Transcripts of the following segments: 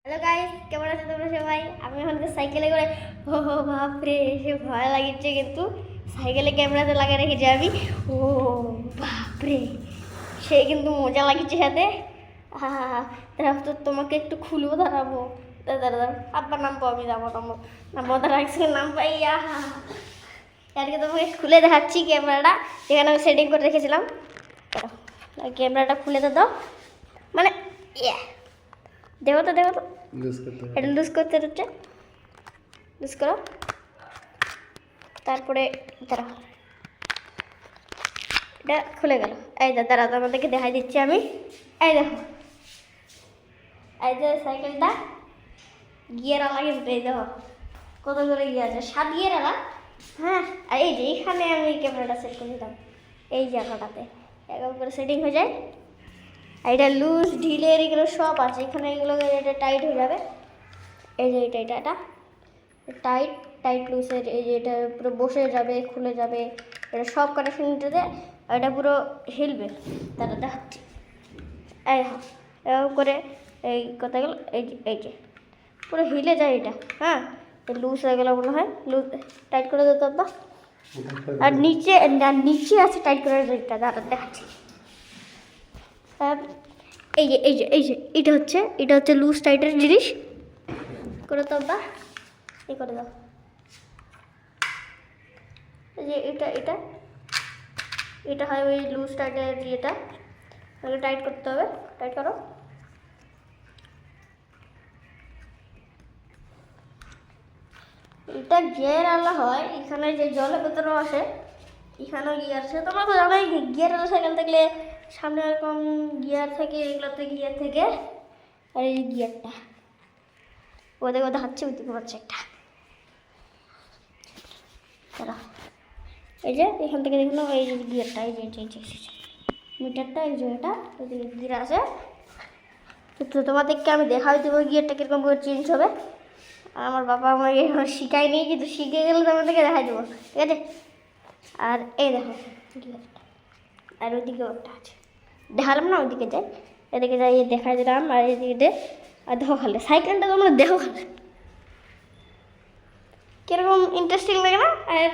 Hello guys, কেমন আছো তোমরা সবাই? আমি এখন সাইকেলে করে বাপরে সে ভয় লাগিচ্ছে, কিন্তু সাইকেলে ক্যামেরাতে লাগিয়ে রেখেছি আমি। ও বাপরে, সে কিন্তু মজা লাগিচ্ছে সাথে। দাঁড়াও তো, তোমাকে একটু খুলবো, দাঁড়াবো, দাঁড়া আব্বার নামবো, আমি যাবো, নামবো, দাঁড়া একসঙ্গে নাম পাই। আজকে তোমাকে খুলে দেখাচ্ছি ক্যামেরাটা, যেখানে আমি সেটিং করে রেখেছিলাম। ক্যামেরাটা খুলে তো দাও, মানে দেখো তো এটা লুজ করতে হচ্ছে, লুজ করো। তারপরে দাঁড়াও, এটা খুলে গেল। এই দাঁড়া, তোমাদেরকে দেখাই দিচ্ছি আমি। এই দেখো, এই যে সাইকেলটা গিয়ার আলা, কিন্তু এই দেখো কত করে গিয়ার আছে, 7 গিয়ার আলা। হ্যাঁ, আর এই যে এইখানে আমি ক্যামেরাটা সেট করে দিতাম, এই জায়গাটাতে এরকম করে সেটিং হয়ে যায়। আর এটা লুজ ঢিলের এগুলো সব আছে এখানে, এগুলো এটা টাইট হয়ে যাবে। এই যে এটা টাইট টাইট লুজের, এই যে এটা পুরো বসে যাবে, খুলে যাবে, এটা সব কানেকশন এটাতে, আর এটা পুরো হিলবে। তারা দেখাচ্ছি, এই এরকম করে এই কথাগুলো, এই যে পুরো হিলে যায় এটা। হ্যাঁ, লুজ হয়ে গেলে মনে হয় লুজ টাইট করে দিতে হবে। আর নিচে আছে টাইট করে এটা, দাঁড়া দেখাচ্ছি। এই যে এটা হচ্ছে লুজ টাইটের জিনিস করে তো বা এই করে দাও। এই যে এটা হয় ওই লুজ টাইটের ইয়েটা, টাইট করতে হবে। টাইট করো। এটা গিয়ার আলা হয়, এখানে যে জলের ভেতরেও আসে, এখানেও গিয়ার আছে। তোমরা তো জানোই গিয়ার আলা সাইকেল থাকলে সামনে এরকম গিয়ার থাকে, এগুলোতে গিয়ার থেকে। আর এই গিয়ারটা ওদের হাঁটছে, ওইদিকে হচ্ছে একটা, এই যে এখান থেকে দেখুন, এই যে গিয়ারটা, এই যে মিটারটা, এই যে এটা ওইদিকে গিয়ার আছে। তো তোমাদেরকে আমি দেখাই দেবো গিয়ারটা কীরকম করে চেঞ্জ হবে। আমার বাবা আমাকে এখন শিখায়নি, কিন্তু শিখে গেলে তোমাদেরকে দেখাই দেবো, ঠিক আছে? আর এই দেখো গিয়ারটা, আর ওইদিকে একটা আছে, দেখালাম না, ওইদিকে যাই, এদিকে যাই দেখাই দিলাম। আর এদিকে আর দেখো খালে সাইকেলটা, তোমরা দেখো খালে কীরকম ইন্টারেস্টিং লাগে না? আর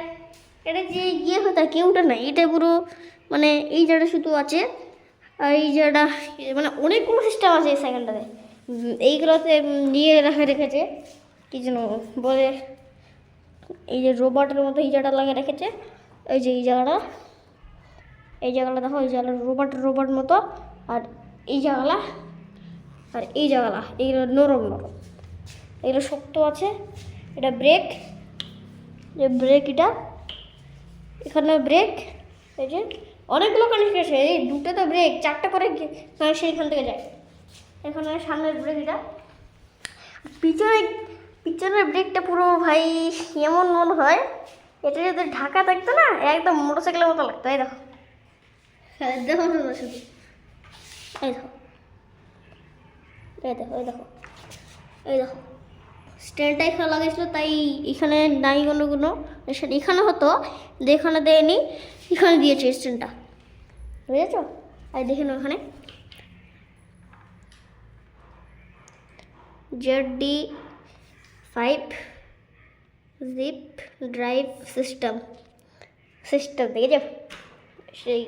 এটা যে ইয়ে হতো কেউটা নাই, এটা পুরো মানে এই জায়গাটা শুধু আছে, আর এই জায়গাটা মানে অনেকগুলো সিস্টেম আছে এই সাইকেলটাতে। এইগুলোতে নিয়ে রেখেছে কি যেন বলে, এই যে রোবটের মতো এই জায়গাটা লাগিয়ে রেখেছে। এই যে এই জায়গাটা দেখো, এই জায়গাটা রোবট মতো। আর এই জায়গাটা আর এই জায়গাটা, এইগুলো নরম, এগুলো শক্ত আছে। এটা ব্রেক, যে ব্রেক, এটা এখানে ব্রেক, এই যে অনেকগুলো কানেক্ট আছে। এই দুটো তো ব্রেক, 4টা করে সেইখান থেকে যায়। এখানে সামনের ব্রেক, এটা পিছনের ব্রেকটা পুরো ভাই এমন মনে হয় এটা যদি ঢাকা থাকতো না, একদম মোটরসাইকেলের মতো লাগতো। এই দেখো, দেখো শুধু, এই দেখো, স্ট্যান্ডটা এখানে লাগাইছিল, তাই এখানে নাই কোনো এখানে হতো, এখানে দেয়নি, এখানে দিয়েছে স্ট্যান্ডটা, বুঝেছো? আর দেখে নাও এখানে ZD5 জিপ ড্রাইভ সিস্টেম দেখেছো সেই।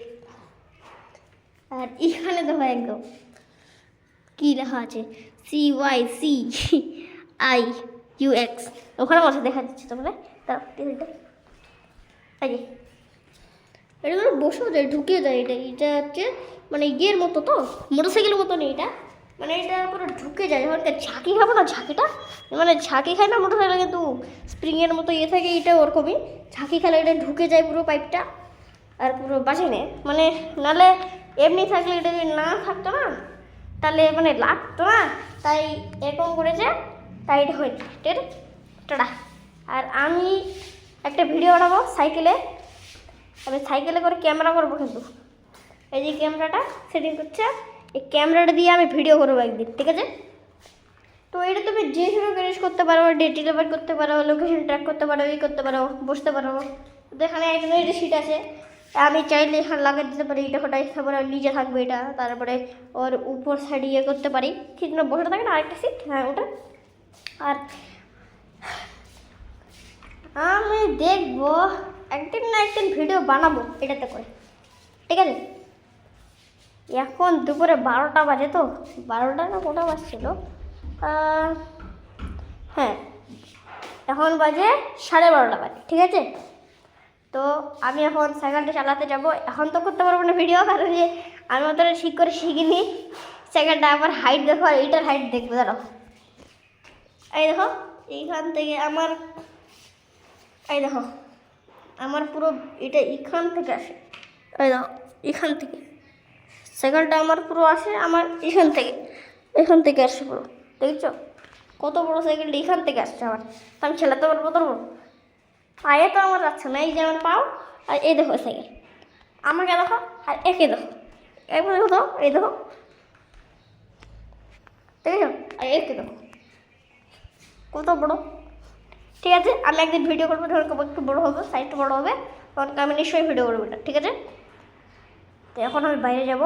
আর এখানে দেখো একদম কি লেখা আছে, CYCIUX, ওখানে বসে দেখা যাচ্ছে তোমরা। তা এই যে এটা মানে বসেও যায়, ঢুকে যায়। এটা হচ্ছে মানে ইয়ের মতো, তো মোটরসাইকেলের মতো নেই এটা, মানে এটা পুরো ঢুকে যায়। যখন ঝাঁকি খাবো না, ঝাঁকিটা মানে ঝাঁকি খায় না মোটরসাইকেল, কিন্তু স্প্রিংয়ের মতো ইয়ে থাকে, এটা ওরকমই ঝাঁকি খেলে এটা ঢুকে যায় পুরো পাইপটা, আর পুরো বাঁচে নেয়। মানে নাহলে এমনি থাকলে এটা যদি না থাকতো না, তাহলে মানে লাগতো না, তাই এরকম করেছে, তাই এটা হয়েছে টাটা। আর আমি একটা ভিডিও বানাবো সাইকেলে, আমি সাইকেলে করে ক্যামেরা করবো, কিন্তু এই যে ক্যামেরাটা সেটিং করছে, এই ক্যামেরাটা দিয়ে আমি ভিডিও করবো একদিন, ঠিক আছে? তো এটা তুমি যে কোনো জিনিস করতে পারো, ডে ডিলিভার করতে পারো, লোকেশন ট্র্যাক করতে পারো, করতে পারো, বসতে পারো। তো এখানে একজনের সিট আছে, আমি চাইলে এখানে লাগিয়ে দিতে পারি, এটা ওটাই, তারপরে নিচে থাকবে এটা, তারপরে ওর উপর সাইডে ইয়ে করতে পারি, ঠিক না, বসে থাকে না আরেকটা সিট, হ্যাঁ ওটা। আর আমি দেখবো একদিন না একদিন ভিডিও বানাবো এটাতে করে, ঠিক আছে। এখন দুপুরে 12টা বাজে, তো 12টা না কোটা বাজছিল, হ্যাঁ এখন বাজে 12:30 বাজে, ঠিক আছে। তো আমি এখন সাইকেলটা চালাতে যাব। এখন তো করতে পারবো না ভিডিও, কারণ যে আমি অতটা ঠিক করে শিখিনি। সাইকেলটা আবার হাইট দেখো, আর এইটার হাইট দেখবো, দাঁড়াও। এই দেখো এইখান থেকে আমার, এই দেখো আমার পুরো এটা এখান থেকে আসে, এই দেখো এখান থেকে সাইকেলটা আমার পুরো আসে, আমার এখান থেকে আসে পুরো, দেখছো কত বড় সাইকেলটা এখান থেকে আসছে আমার। তো আমি চালাতে পারবো তো, পায়ে তো আমার যাচ্ছে না, এই যে আমার পাও, আর এই দেখো সাইকেল, আমাকে দেখো আর একে দেখো, একবার দেখো, এই দেখো, দেখেছো, আর একে দেখো কত বড়। ঠিক আছে, আমি একদিন ভিডিও করবো যখন একটু বড়ো হবে, সাইজটা বড়ো হবে, তখন আমি নিশ্চয়ই ভিডিও করবো এটা, ঠিক আছে। তো এখন আমি বাইরে যাব,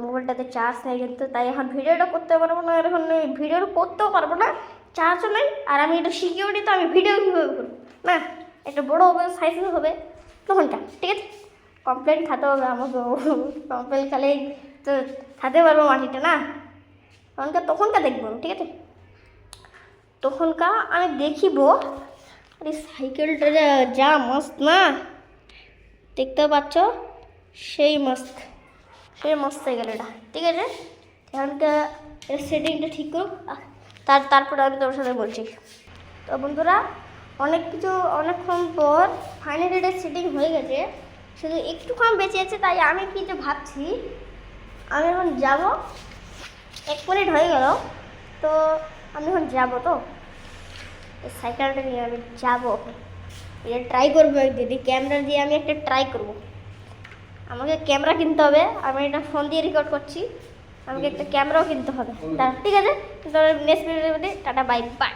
মোবাইলটাতে চার্জ নেই কিন্তু, তাই এখন ভিডিওটা করতে পারবো না, আর এখন ভিডিও করতেও পারবো না, চার্জও নেই, আর আমি এটা শিখেও নি, তো আমি ভিডিও কীভাবে করবো না, একটা বড়ো হবে, সাইজও হবে তখনটা, ঠিক আছে। কমপ্লেন খাতে হবে আমাকে, কমপ্লেন খালেই তো খাতে পারবো মাটিটা না, তখনকার দেখবো, ঠিক আছে। তখনকার আমি দেখিব, আরে সাইকেলটা যা মস্ত না, দেখতে পাচ্ছ, সেই মস্ত সাইকেল এটা, ঠিক আছে। এখানকার সেটিংটা ঠিক করুক, তারপরে আমি তোমার সাথে বলছি। তো বন্ধুরা, অনেকক্ষণ পর ফাইনালি এটা সেটিং হয়ে গেছে, শুধু একটু কম বেঁচে আছে, তাই আমি কি যে ভাবছি, আমি এখন যাব, 1 মিনিট হয়ে গেল, তো আমি এখন যাবো, তো এই সাইকেলটা নিয়ে আমি যাবো, এটা ট্রাই করবো একদিন, এই ক্যামেরা দিয়ে আমি একটা ট্রাই করব। আমাকে ক্যামেরা কিনতে হবে, আমি এটা ফোন দিয়ে রেকর্ড করছি, আমাকে একটা ক্যামেরাও কিনতে হবে, ঠিক আছে। নেক্সট ভিডিওতে টাটা, বাই বাই।